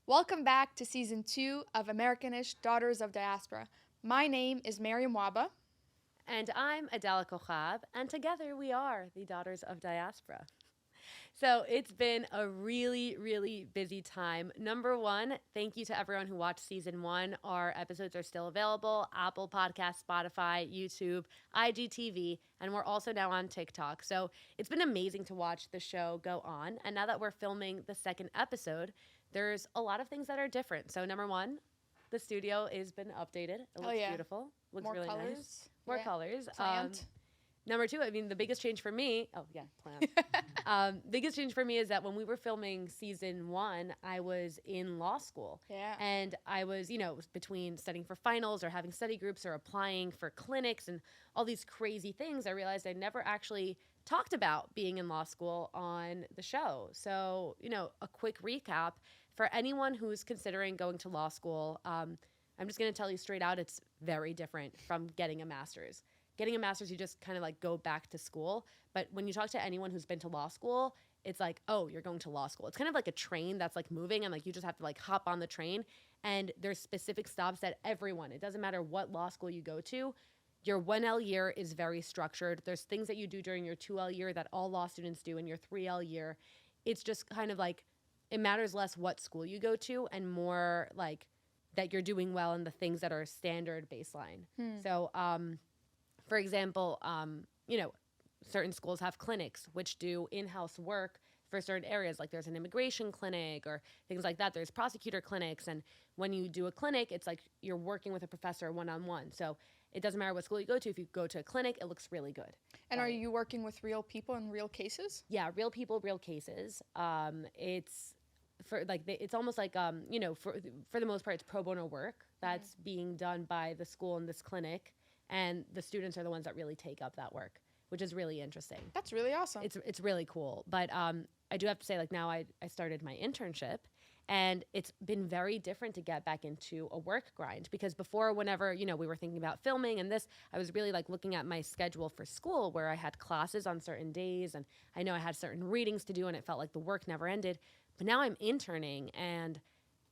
Welcome back to Season 2 of Americanish Daughters of Diaspora. My name is Mariam Adela. And I'm Adela, and together we are the Daughters of Diaspora. So it's been a really, really busy time. Number one, thank you to everyone who watched Season 1. Our episodes are still available, Apple Podcasts, Spotify, YouTube, IGTV, and we're also now on TikTok. So it's been amazing to watch the show go on. And now that we're filming the second episode, there's a lot of things that are different. So number one, the studio has been updated. It looks beautiful. Looks More really colors. nice. More colors. Plant. Number two, the biggest change for me, plant. Biggest change for me is that when we were filming Season 1, I was in law school. Yeah. And I was, between studying for finals or having study groups or applying for clinics and all these crazy things, I realized I never actually talked about being in law school on the show. So, a quick recap for anyone who's considering going to law school. I'm just going to tell you straight out, it's very different from getting a master's. Getting a master's, you just kind of like go back to school. But when you talk to anyone who's been to law school, it's like, oh, you're going to law school. It's kind of like a train that's like moving and like you just have to like hop on the train. And there's specific stops that everyone, it doesn't matter what law school you go to, your 1L year is very structured. There's things that you do during your 2L year that all law students do in your 3L year. It's just kind of like, it matters less what school you go to and more like that you're doing well in the things that are standard baseline. So, for example, certain schools have clinics which do in-house work for certain areas. Like there's an immigration clinic or things like that. There's prosecutor clinics. And when you do a clinic, it's like you're working with a professor one-on-one. So it doesn't matter what school you go to. If you go to a clinic, it looks really good. And are you working with real people in real cases? Yeah, real people, real cases. It's almost like, for the most part, it's pro bono work that's being done by the school and this clinic. And the students are the ones that really take up that work, which is really interesting. That's really awesome. It's really cool. But I do have to say, like, now I started my internship, and it's been very different to get back into a work grind. Because before, whenever, we were thinking about filming and this, I was really, like, looking at my schedule for school where I had classes on certain days, and I know I had certain readings to do, and it felt like the work never ended. But now I'm interning, and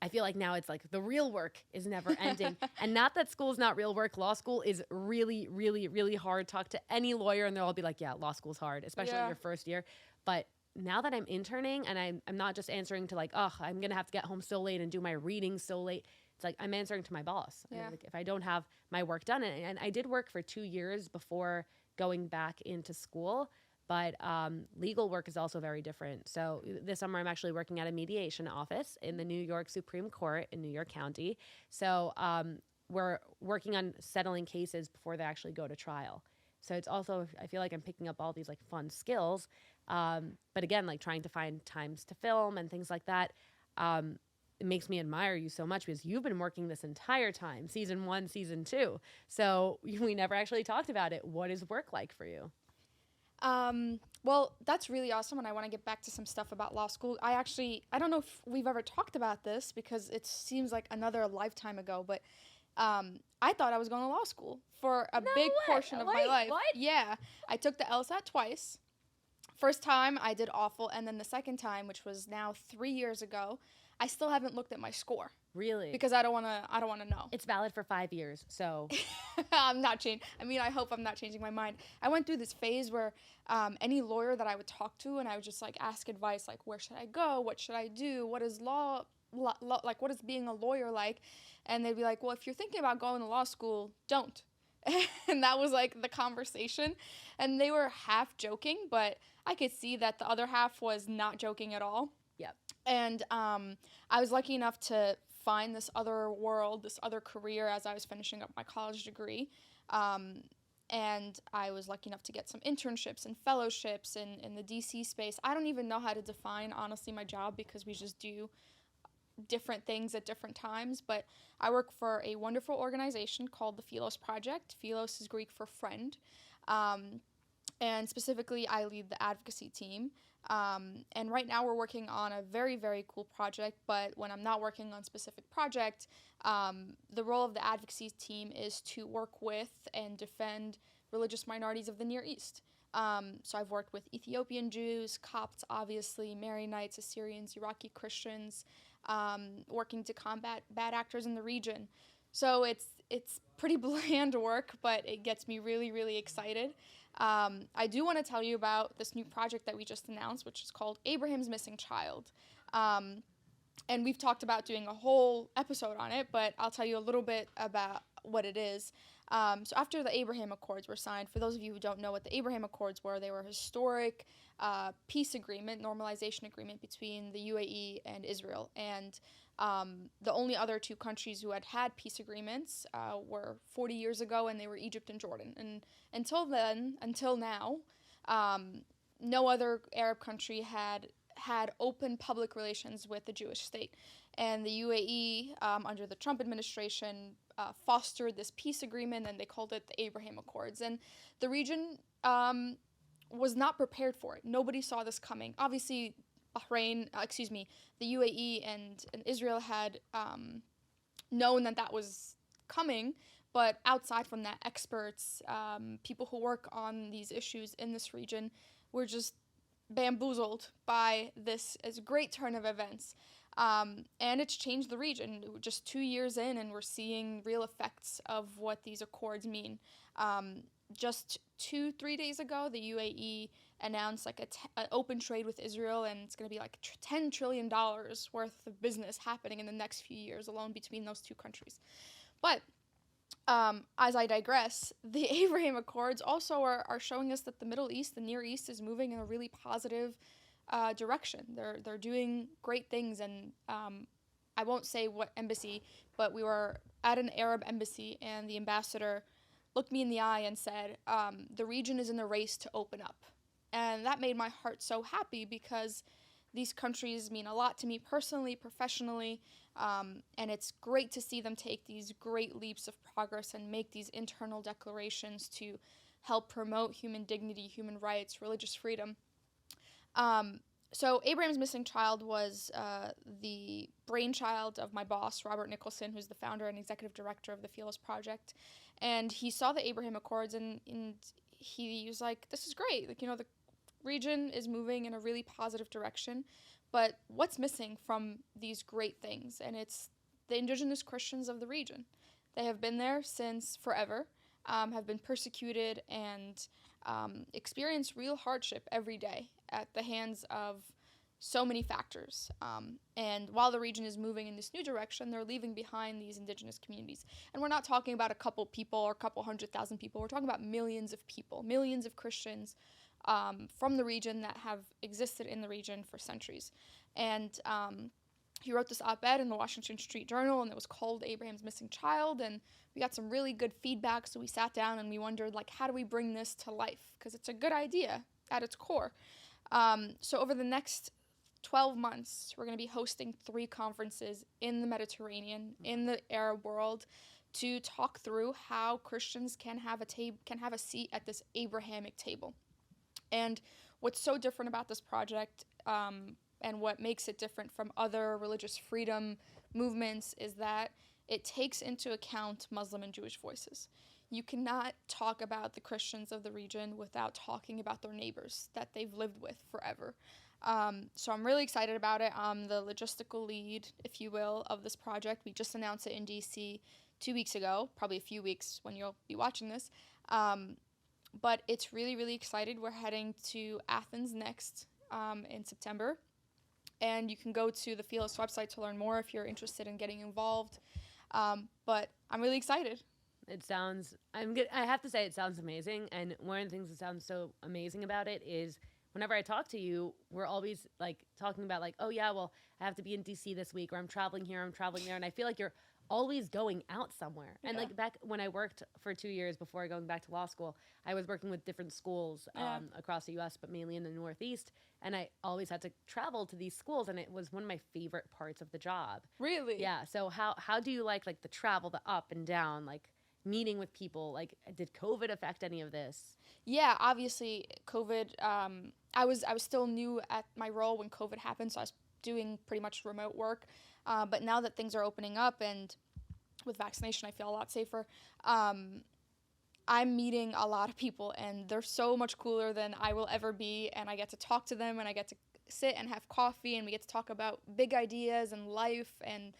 I feel like now it's like the real work is never ending. And not that school's not real work. Law school is really, really, really hard. Talk to any lawyer and they'll all be like, yeah, law school's hard, especially in your first year. But now that I'm interning and I'm not just answering to like, oh, I'm going to have to get home so late and do my reading so late. It's like I'm answering to my boss. Yeah. Like, if I don't have my work done, and I did work for 2 years before going back into school. But legal work is also very different. So this summer, I'm actually working at a mediation office in the New York Supreme Court in New York County. So we're working on settling cases before they actually go to trial. So it's also, I feel like I'm picking up all these like fun skills. But again, like trying to find times to film and things like that. It makes me admire you so much because you've been working this entire time, Season 1, Season 2. So we never actually talked about it. What is work like for you? Well, that's really awesome, and I want to get back to some stuff about law school. I don't know if we've ever talked about this because it seems like another lifetime ago, but I thought I was going to law school for a big portion of my life. What? Yeah, I took the LSAT twice. First time, I did awful, and then the second time, which was now 3 years ago, I still haven't looked at my score. Really? Because I don't want to know. It's valid for 5 years, so. I'm not changing. I hope I'm not changing my mind. I went through this phase where any lawyer that I would talk to, and I would just like ask advice, like where should I go? What should I do? What is law like? What is being a lawyer like? And they'd be like, well, if you're thinking about going to law school, don't. And that was like the conversation. And they were half joking, but I could see that the other half was not joking at all. Yep. And I was lucky enough to find this other world, this other career as I was finishing up my college degree. And I was lucky enough to get some internships and fellowships in the DC space. I don't even know how to define, honestly, my job because we just do different things at different times. But I work for a wonderful organization called the Philos Project. Philos is Greek for friend. And specifically, I lead the advocacy team. And right now we're working on a very, very cool project, but when I'm not working on a specific project, the role of the advocacy team is to work with and defend religious minorities of the Near East. So I've worked with Ethiopian Jews, Copts, obviously, Maronites, Assyrians, Iraqi Christians, working to combat bad actors in the region. So it's pretty bland work, but it gets me really, really excited. I do want to tell you about this new project that we just announced, which is called Abraham's Missing Child. And we've talked about doing a whole episode on it, but I'll tell you a little bit about what it is. So after the Abraham Accords were signed, for those of you who don't know what the Abraham Accords were, they were a historic peace agreement, normalization agreement between the UAE and Israel. And the only other two countries who had had peace agreements were 40 years ago, and they were Egypt and Jordan. And until now, no other Arab country had open public relations with the Jewish state. And the UAE, under the Trump administration, fostered this peace agreement, and they called it the Abraham Accords. And the region was not prepared for it. Nobody saw this coming. Obviously, the UAE and Israel had known that was coming, but outside from that, experts, people who work on these issues in this region, were just bamboozled by this as great turn of events. And it's changed the region. We're just 2 years in, and we're seeing real effects of what these accords mean. Just 2-3 days ago, the UAE announced like an open trade with Israel, and it's going to be like $10 trillion worth of business happening in the next few years alone between those two countries. But as I digress, the Abraham Accords also are showing us that the Middle East, the Near East, is moving in a really positive direction. They're doing great things, and I won't say what embassy, but we were at an Arab embassy, and the ambassador looked me in the eye and said, the region is in a race to open up. And that made my heart so happy, because these countries mean a lot to me personally, professionally, and it's great to see them take these great leaps of progress and make these internal declarations to help promote human dignity, human rights, religious freedom. So Abraham's Missing Child was the brainchild of my boss, Robert Nicholson, who's the founder and executive director of the Fearless Project. And he saw the Abraham Accords, and he was like, this is great. Like, the region is moving in a really positive direction. But what's missing from these great things? And it's the indigenous Christians of the region. They have been there since forever, have been persecuted, and experience real hardship every day at the hands of so many factors. And while the region is moving in this new direction, they're leaving behind these indigenous communities. And we're not talking about a couple people or a couple 100,000 people. We're talking about millions of people, millions of Christians from the region that have existed in the region for centuries. And he wrote this op-ed in the Washington Street Journal, and it was called Abraham's Missing Child, and we got some really good feedback, so we sat down and we wondered, like, how do we bring this to life? Because it's a good idea at its core. So over the next 12 months, we're going to be hosting 3 conferences in the Mediterranean, in the Arab world, to talk through how Christians can have a seat at this Abrahamic table. And what's so different about this project, and what makes it different from other religious freedom movements, is that it takes into account Muslim and Jewish voices. You cannot talk about the Christians of the region without talking about their neighbors that they've lived with forever. So I'm really excited about it. I'm the logistical lead, if you will, of this project. We just announced it in DC 2 weeks ago, probably a few weeks when you'll be watching this. But it's really, really excited. We're heading to Athens next in September. And you can go to the Fearless website to learn more if you're interested in getting involved. But I'm really excited. I have to say, it sounds amazing. And one of the things that sounds so amazing about it is whenever I talk to you, we're always like talking about like, oh yeah, well, I have to be in DC this week, or I'm traveling here, I'm traveling there. And I feel like you're always going out somewhere. And like back when I worked for 2 years before going back to law school, I was working with different schools across the US, but mainly in the Northeast. And I always had to travel to these schools, and it was one of my favorite parts of the job. Really? Yeah. So how do you like the travel, the up and down, like meeting with people? Like, did COVID affect any of this? Yeah, obviously COVID, I was still new at my role when COVID happened, so I was doing pretty much remote work. But now that things are opening up, and with vaccination, I feel a lot safer. I'm meeting a lot of people, and they're so much cooler than I will ever be, and I get to talk to them, and I get to sit and have coffee, and we get to talk about big ideas and life, and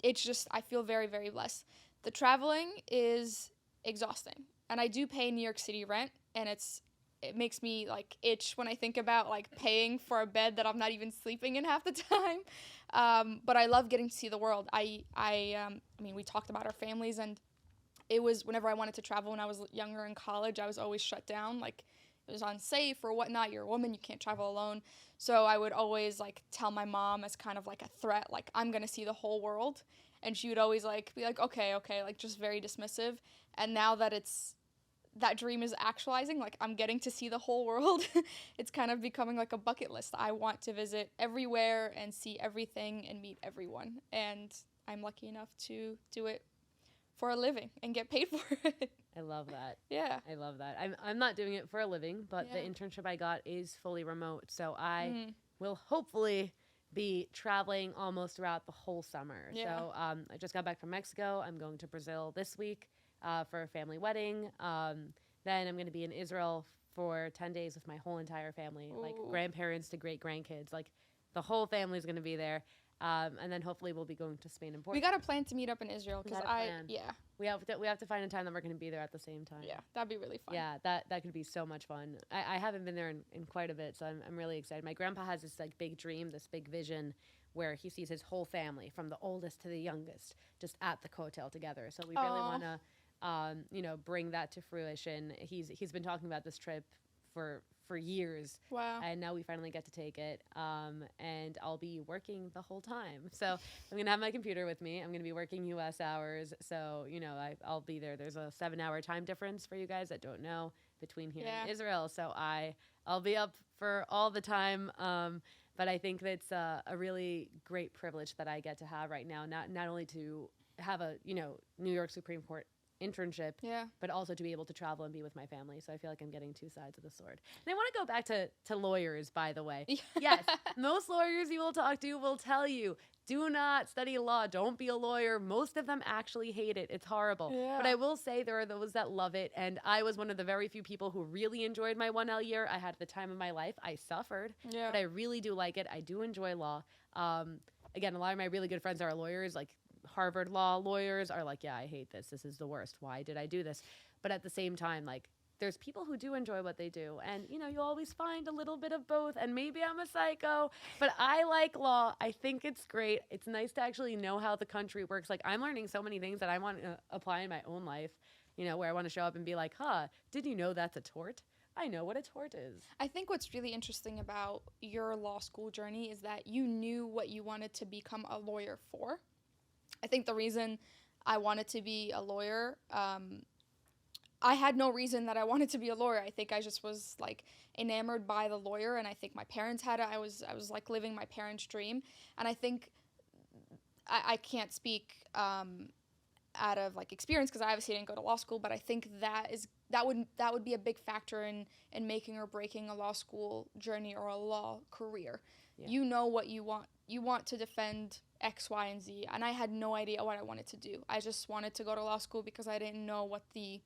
it's just, I feel very, very blessed. The traveling is exhausting, and I do pay New York City rent, and it makes me like itch when I think about like paying for a bed that I'm not even sleeping in half the time. But I love getting to see the world. I mean, we talked about our families, and it was whenever I wanted to travel when I was younger in college, I was always shut down. Like, it was unsafe or whatnot. You're a woman, you can't travel alone. So I would always like tell my mom as kind of like a threat, like, I'm gonna see the whole world. And she would always like be like, okay, like just very dismissive. And now that that dream is actualizing, like I'm getting to see the whole world, it's kind of becoming like a bucket list. I want to visit everywhere and see everything and meet everyone. And I'm lucky enough to do it for a living and get paid for it. I love that. Yeah. I love that. I'm not doing it for a living, but the internship I got is fully remote. So I will hopefully be traveling almost throughout the whole summer. Yeah. So I just got back from Mexico. I'm going to Brazil this week for a family wedding. Then I'm going to be in Israel for 10 days with my whole entire family, like grandparents to great grandkids. Like the whole family's going to be there. And then hopefully we'll be going to Spain and Portugal. We got a plan to meet up in Israel because we have to find a time that we're going to be there at the same time. Yeah, that'd be really fun. Yeah, that could be so much fun. I haven't been there in quite a bit, so I'm really excited. My grandpa has this like big dream, this big vision where he sees his whole family from the oldest to the youngest just at the hotel together. So we really want to bring that to fruition. He's been talking about this trip for years. Wow. And now we finally get to take it. And I'll be working the whole time. So I'm going to have my computer with me. I'm going to be working US hours. So, I'll be there. There's a 7-hour time difference for you guys that don't know between here and Israel. So I'll be up for all the time. But I think that's a really great privilege that I get to have right now. Not only to have a, New York Supreme Court internship, but also to be able to travel and be with my family. So I feel like I'm getting two sides of the sword. And I want to go back to lawyers, by the way. Yes, most lawyers you will talk to will tell you, do not study law. Don't be a lawyer. Most of them actually hate it. It's horrible. Yeah. But I will say there are those that love it. And I was one of the very few people who really enjoyed my 1L year. I had the time of my life. I suffered, but I really do like it. I do enjoy law. Again, a lot of my really good friends are lawyers, like Harvard law lawyers are like, yeah, I hate this. This is the worst. Why did I do this? But at the same time, like, there's people who do enjoy what they do. And, you always find a little bit of both. And maybe I'm a psycho, but I like law. I think it's great. It's nice to actually know how the country works. Like, I'm learning so many things that I want to apply in my own life, where I want to show up and be like, did you know that's a tort? I know what a tort is. I think what's really interesting about your law school journey is that you knew what you wanted to become a lawyer for. I think the reason I wanted to be a lawyer, I had no reason that I wanted to be a lawyer. I think I just was like enamored by the lawyer, and I think my parents had it. I was like living my parents' dream, and I think I can't speak out of like experience because I obviously didn't go to law school, but I think that would be a big factor in making or breaking a law school journey or a law career. Yeah. You know what you want. You want to defend X, Y, and Z. And I had no idea what I wanted to do. I just wanted to go to law school because I didn't know what the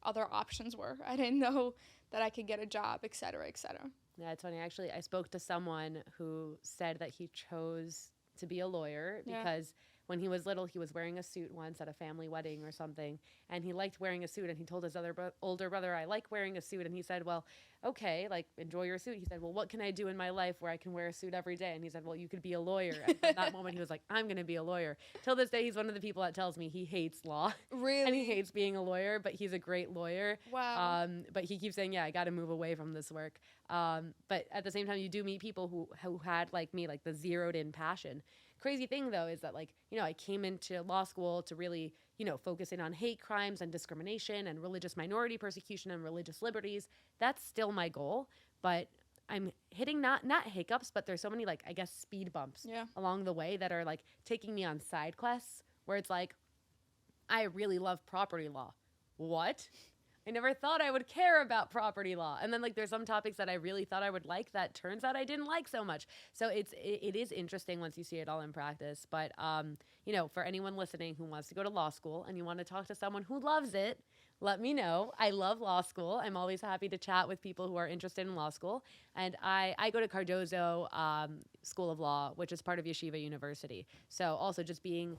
other options were. I didn't know that I could get a job, et cetera, et cetera. Yeah, it's funny. Actually, I spoke to someone who said that he chose to be a lawyer because when he was little, he was wearing a suit once at a family wedding or something, and he liked wearing a suit, and he told his older brother, I like wearing a suit, and he said, well, okay, like, enjoy your suit. He said, well, what can I do in my life where I can wear a suit every day? And he said, well, you could be a lawyer. And at that moment, he was like, I'm going to be a lawyer. Till this day, he's one of the people that tells me he hates law. Really? And he hates being a lawyer, but he's a great lawyer. Wow. But he keeps saying, yeah, I got to move away from this work. But at the same time, you do meet people who had, like me, like the zeroed in passion. Crazy thing, though, is that, like, I came into law school to really, focus in on hate crimes and discrimination and religious minority persecution and religious liberties. That's still my goal, but I'm hitting not hiccups, but there's so many, like, I guess, speed bumps along the way that are, like, taking me on side quests where it's like, I really love property law. What? I never thought I would care about property law. And then, like, there's some topics that I really thought I would like that turns out I didn't like so much. So it is interesting once you see it all in practice. But, for anyone listening who wants to go to law school and you want to talk to someone who loves it, let me know. I love law school. I'm always happy to chat with people who are interested in law school. And I go to Cardozo School of Law, which is part of Yeshiva University. So also just being,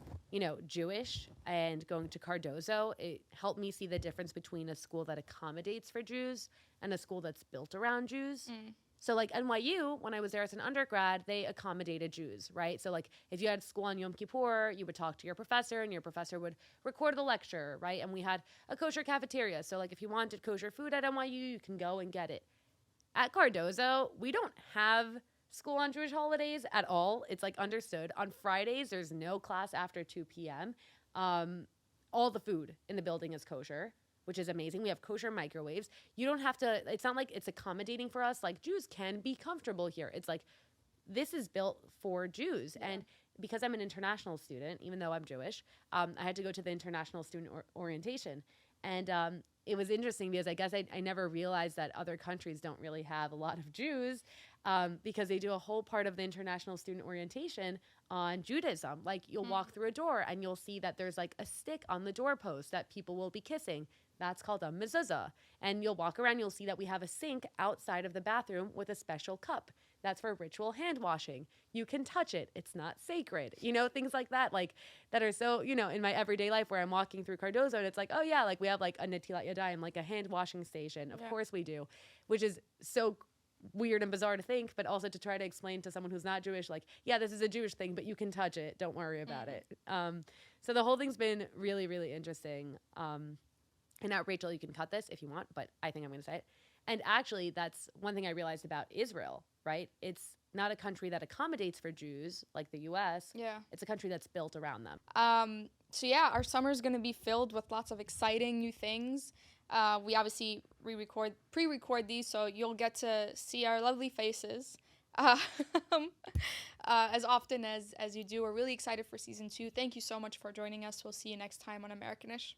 Jewish and going to Cardozo, it helped me see the difference between a school that accommodates for Jews and a school that's built around Jews. So like NYU, when I was there as an undergrad, they accommodated Jews, right? So like if you had school on Yom Kippur, you would talk to your professor and your professor would record the lecture, right? And we had a kosher cafeteria. So like if you wanted kosher food at NYU, you can go and get it. At Cardozo, we don't have school on Jewish holidays at all. It's like understood. On Fridays, there's no class after 2 p.m. All the food in the building is kosher, which is amazing. We have kosher microwaves. You don't have to, it's not like it's accommodating for us. Like Jews can be comfortable here. It's like, this is built for Jews. Yeah. And because I'm an international student, even though I'm Jewish, I had to go to the international student orientation. And it was interesting because I guess I never realized that other countries don't really have a lot of Jews because they do a whole part of the international student orientation on Judaism. Like you'll walk through a door and you'll see that there's like a stick on the doorpost that people will be kissing. That's called a mezuzah. And you'll walk around, you'll see that we have a sink outside of the bathroom with a special cup. That's for ritual hand washing. You can touch it. It's not sacred. Things like that, like that are so, in my everyday life where I'm walking through Cardozo and it's like, oh yeah, like we have like a Netilat Yadayim, like a hand washing station. Of course we do, which is so weird and bizarre to think, but also to try to explain to someone who's not Jewish, like, yeah, this is a Jewish thing, but you can touch it. Don't worry about it. So the whole thing's been really, really interesting. And now, Rachel, you can cut this if you want, but I think I'm going to say it. And actually, that's one thing I realized about Israel, right? It's not a country that accommodates for Jews like the U.S. Yeah. It's a country that's built around them. So yeah, our summer is going to be filled with lots of exciting new things. We obviously pre-record these, so you'll get to see our lovely faces as often as you do. We're really excited for season 2. Thank you so much for joining us. We'll see you next time on Americanish.